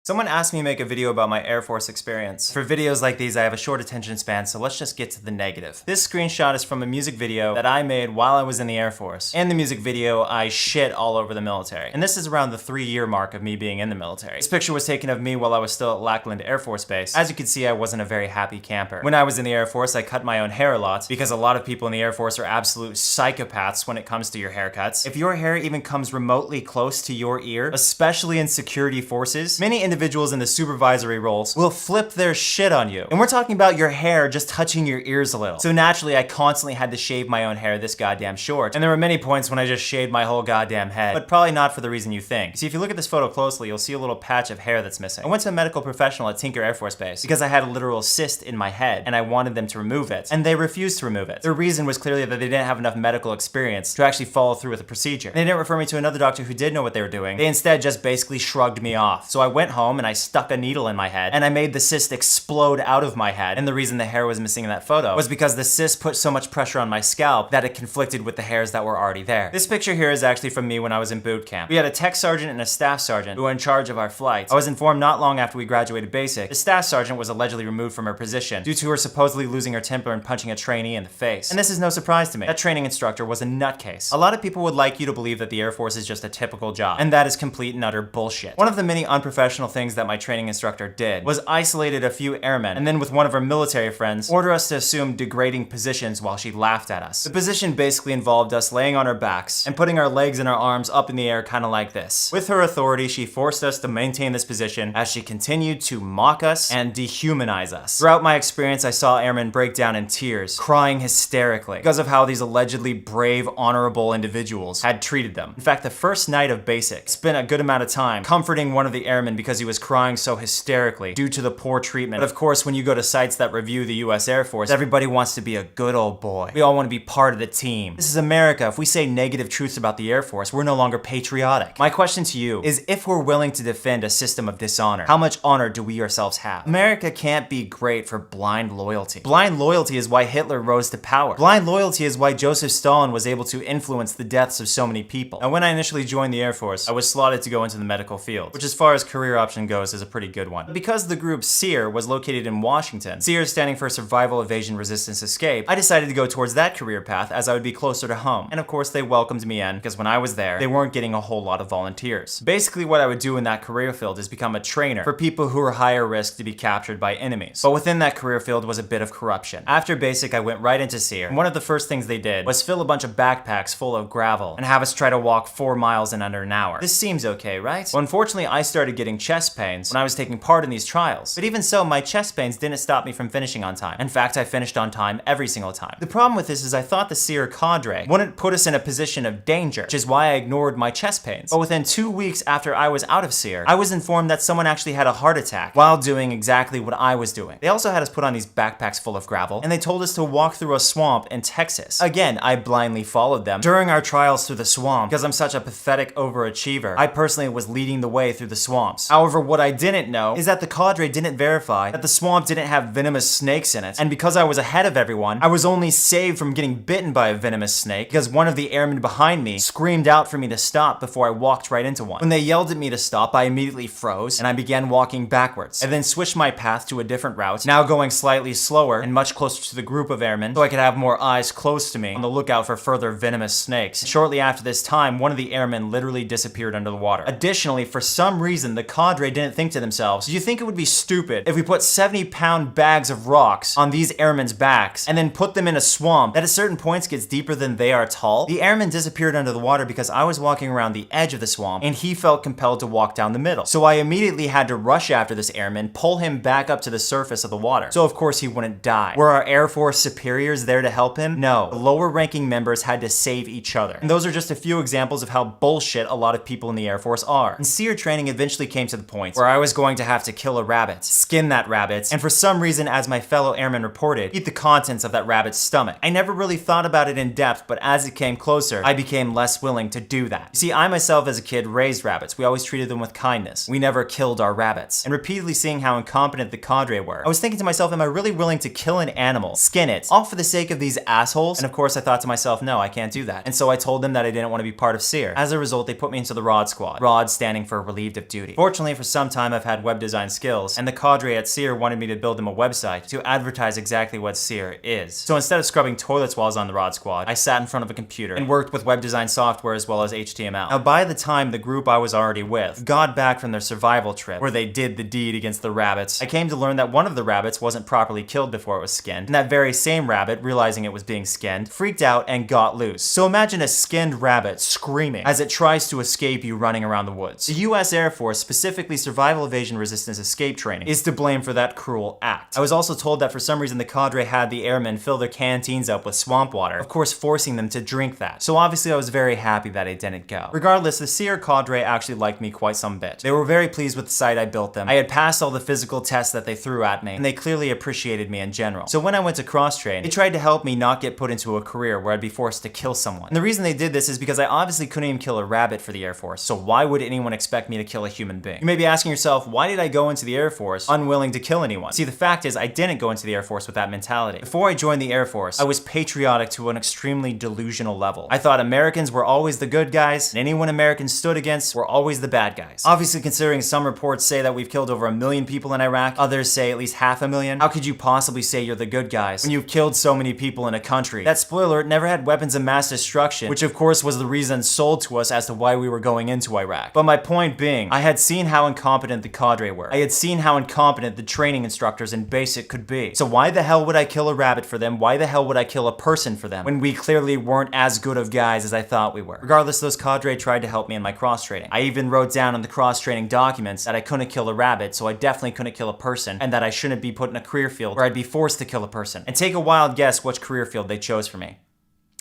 Someone asked me to make a video about my Air Force experience. For videos like these, I have a short attention span, so let's just get to the negative. This screenshot is from a music video that I made while I was in the Air Force. In the music video, I shit all over the military. And this is around the 3-year mark of me being in the military. This picture was taken of me while I was still at Lackland Air Force Base. As you can see, I wasn't a very happy camper. When I was in the Air Force, I cut my own hair a lot, because a lot of people in the Air Force are absolute psychopaths when it comes to your haircuts. If your hair even comes remotely close to your ear, especially in security forces, many individuals in the supervisory roles will flip their shit on you. And we're talking about your hair just touching your ears a little. So naturally, I constantly had to shave my own hair this goddamn short. And there were many points when I just shaved my whole goddamn head, but probably not for the reason you think. See, if you look at this photo closely, you'll see a little patch of hair that's missing. I went to a medical professional at Tinker Air Force Base because I had a literal cyst in my head and I wanted them to remove it. And they refused to remove it. Their reason was clearly that they didn't have enough medical experience to actually follow through with the procedure. They didn't refer me to another doctor who did know what they were doing. They instead just basically shrugged me off. So I went home and I stuck a needle in my head and I made the cyst explode out of my head. And the reason the hair was missing in that photo was because the cyst put so much pressure on my scalp that it conflicted with the hairs that were already there. This picture here is actually from me when I was in boot camp. We had a tech sergeant and a staff sergeant who were in charge of our flight. I was informed not long after we graduated basic, the staff sergeant was allegedly removed from her position due to her supposedly losing her temper and punching a trainee in the face. And this is no surprise to me. That training instructor was a nutcase. A lot of people would like you to believe that the Air Force is just a typical job, and that is complete and utter bullshit. One of the many unprofessional things that my training instructor did was isolated a few airmen, and then with one of her military friends, order us to assume degrading positions while she laughed at us. The position basically involved us laying on our backs and putting our legs and our arms up in the air kind of like this. With her authority, she forced us to maintain this position as she continued to mock us and dehumanize us. Throughout my experience, I saw airmen break down in tears, crying hysterically because of how these allegedly brave, honorable individuals had treated them. In fact, the first night of basic, I spent a good amount of time comforting one of the airmen because he was crying so hysterically due to the poor treatment. But of course, when you go to sites that review the US Air Force, everybody wants to be a good old boy. We all want to be part of the team. This is America. If we say negative truths about the Air Force, we're no longer patriotic. My question to you is, if we're willing to defend a system of dishonor, how much honor do we ourselves have? America can't be great for blind loyalty. Blind loyalty is why Hitler rose to power. Blind loyalty is why Joseph Stalin was able to influence the deaths of so many people. Now, when I initially joined the Air Force, I was slotted to go into the medical field, which as far as career option goes is a pretty good one. But because the group SEER was located in Washington, SEER standing for Survival, Evasion, Resistance, Escape, I decided to go towards that career path as I would be closer to home. And of course, they welcomed me in because when I was there, they weren't getting a whole lot of volunteers. Basically, what I would do in that career field is become a trainer for people who are higher risk to be captured by enemies. But within that career field was a bit of corruption. After basic, I went right into SEER, and one of the first things they did was fill a bunch of backpacks full of gravel and have us try to walk 4 miles in under an hour. This seems okay, right? Well, unfortunately, I started getting chest pains when I was taking part in these trials. But even so, my chest pains didn't stop me from finishing on time. In fact, I finished on time every single time. The problem with this is I thought the SEER cadre wouldn't put us in a position of danger, which is why I ignored my chest pains. But within 2 weeks after I was out of SEER, I was informed that someone actually had a heart attack while doing exactly what I was doing. They also had us put on these backpacks full of gravel, and they told us to walk through a swamp in Texas. Again, I blindly followed them. During our trials through the swamp, because I'm such a pathetic overachiever, I personally was leading the way through the swamps. However, what I didn't know is that the cadre didn't verify that the swamp didn't have venomous snakes in it. And because I was ahead of everyone, I was only saved from getting bitten by a venomous snake because one of the airmen behind me screamed out for me to stop before I walked right into one. When they yelled at me to stop, I immediately froze and I began walking backwards. I then switched my path to a different route, now going slightly slower and much closer to the group of airmen so I could have more eyes close to me on the lookout for further venomous snakes. Shortly after this time, one of the airmen literally disappeared under the water. Additionally, for some reason, the cadre didn't think to themselves, do you think it would be stupid if we put 70-pound bags of rocks on these airmen's backs and then put them in a swamp that at certain points gets deeper than they are tall? The airman disappeared under the water because I was walking around the edge of the swamp and he felt compelled to walk down the middle. So I immediately had to rush after this airman, pull him back up to the surface of the water. So of course he wouldn't die. Were our Air Force superiors there to help him? No. The lower ranking members had to save each other. And those are just a few examples of how bullshit a lot of people in the Air Force are. And SEER training eventually came to the point where I was going to have to kill a rabbit, skin that rabbit, and for some reason, as my fellow airmen reported, eat the contents of that rabbit's stomach. I never really thought about it in depth, but as it came closer, I became less willing to do that. You see, I myself as a kid raised rabbits. We always treated them with kindness. We never killed our rabbits. And repeatedly seeing how incompetent the cadre were, I was thinking to myself, am I really willing to kill an animal, skin it, all for the sake of these assholes? And of course I thought to myself, no, I can't do that. And so I told them that I didn't want to be part of SEER. As a result, they put me into the ROD squad. ROD standing for relieved of duty. Fortunately for some time I've had web design skills, and the cadre at SEER wanted me to build them a website to advertise exactly what SEER is. So instead of scrubbing toilets while I was on the Rod Squad, I sat in front of a computer and worked with web design software as well as HTML. Now by the time the group I was already with got back from their survival trip, where they did the deed against the rabbits, I came to learn that one of the rabbits wasn't properly killed before it was skinned, and that very same rabbit, realizing it was being skinned, freaked out and got loose. So imagine a skinned rabbit screaming as it tries to escape you running around the woods. The US Air Force, specifically Survival Evasion Resistance Escape Training, is to blame for that cruel act. I was also told that for some reason the cadre had the airmen fill their canteens up with swamp water, of course forcing them to drink that. So obviously I was very happy that I didn't go. Regardless, the SEER cadre actually liked me quite some bit. They were very pleased with the site I built them. I had passed all the physical tests that they threw at me, and they clearly appreciated me in general. So when I went to cross-train, they tried to help me not get put into a career where I'd be forced to kill someone. And the reason they did this is because I obviously couldn't even kill a rabbit for the Air Force, so why would anyone expect me to kill a human being? You may be asking yourself, why did I go into the Air Force unwilling to kill anyone? See, the fact is I didn't go into the Air Force with that mentality. Before I joined the Air Force, I was patriotic to an extremely delusional level. I thought Americans were always the good guys, and anyone Americans stood against were always the bad guys. Obviously, considering some reports say that we've killed over 1 million people in Iraq, others say at least 500,000, how could you possibly say you're the good guys when you've killed so many people in a country that, spoiler alert, never had weapons of mass destruction, which of course was the reason sold to us as to why we were going into Iraq. But my point being, I had seen how incompetent the cadre were. I had seen how incompetent the training instructors in basic could be. So why the hell would I kill a rabbit for them? Why the hell would I kill a person for them when we clearly weren't as good of guys as I thought we were? Regardless, those cadre tried to help me in my cross-training. I even wrote down in the cross-training documents that I couldn't kill a rabbit, so I definitely couldn't kill a person, and that I shouldn't be put in a career field where I'd be forced to kill a person. And take a wild guess which career field they chose for me.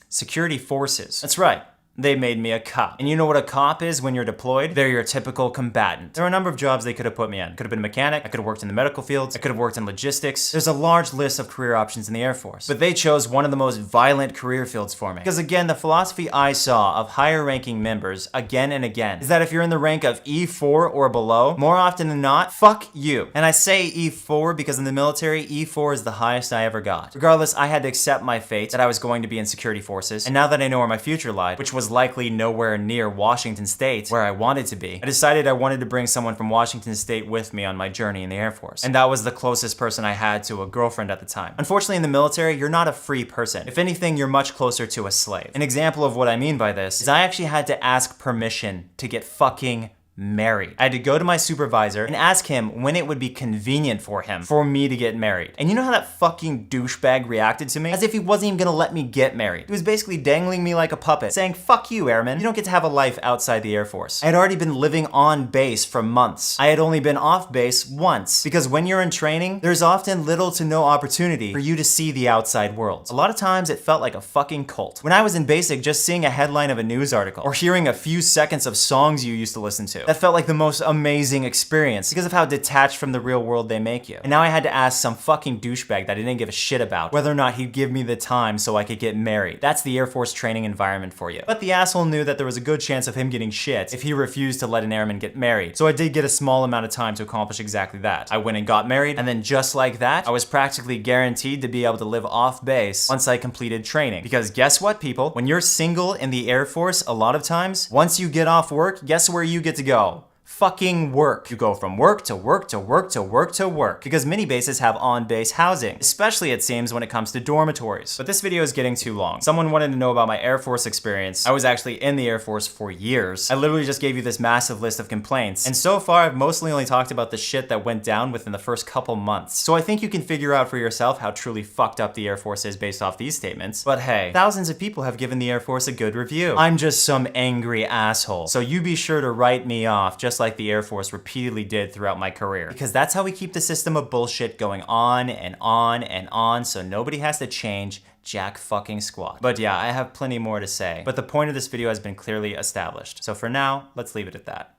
Security forces. That's right. They made me a cop. And you know what a cop is when you're deployed? They're your typical combatant. There are a number of jobs they could have put me in. Could have been a mechanic, I could have worked in the medical fields, I could have worked in logistics. There's a large list of career options in the Air Force. But they chose one of the most violent career fields for me. Because again, the philosophy I saw of higher ranking members again and again is that if you're in the rank of E4 or below, more often than not, fuck you. And I say E4 because in the military, E4 is the highest I ever got. Regardless, I had to accept my fate that I was going to be in security forces. And now that I know where my future lied, which was likely nowhere near Washington State, where I wanted to be, I decided I wanted to bring someone from Washington State with me on my journey in the Air Force. And that was the closest person I had to a girlfriend at the time. Unfortunately, in the military, you're not a free person. If anything, you're much closer to a slave. An example of what I mean by this is I actually had to ask permission to get fucking married. I had to go to my supervisor and ask him when it would be convenient for him for me to get married. And you know how that fucking douchebag reacted to me? As if he wasn't even gonna let me get married. He was basically dangling me like a puppet, saying, fuck you, airman. You don't get to have a life outside the Air Force. I had already been living on base for months. I had only been off base once. Because when you're in training, there's often little to no opportunity for you to see the outside world. A lot of times it felt like a fucking cult. When I was in basic, just seeing a headline of a news article or hearing a few seconds of songs you used to listen to, that felt like the most amazing experience because of how detached from the real world they make you. And now I had to ask some fucking douchebag that I didn't give a shit about whether or not he'd give me the time so I could get married. That's the Air Force training environment for you. But the asshole knew that there was a good chance of him getting shit if he refused to let an airman get married. So I did get a small amount of time to accomplish exactly that. I went and got married, and then just like that, I was practically guaranteed to be able to live off base once I completed training. Because guess what, people? When you're single in the Air Force, a lot of times, once you get off work, guess where you get to go? Fucking work. You go from work to work to work to work to work because many bases have on-base housing, especially it seems when it comes to dormitories. But this video is getting too long. Someone wanted to know about my Air Force experience. I was actually in the Air Force for years. I literally just gave you this massive list of complaints, and so far I've mostly only talked about the shit that went down within the first couple months. So I think you can figure out for yourself how truly fucked up the Air Force is based off these statements. But hey, thousands of people have given the Air Force a good review. I'm just some angry asshole. So you be sure to write me off just like the Air Force repeatedly did throughout my career. Because that's how we keep the system of bullshit going on and on and on, so nobody has to change jack fucking squat. But yeah, I have plenty more to say. But the point of this video has been clearly established. So for now, let's leave it at that.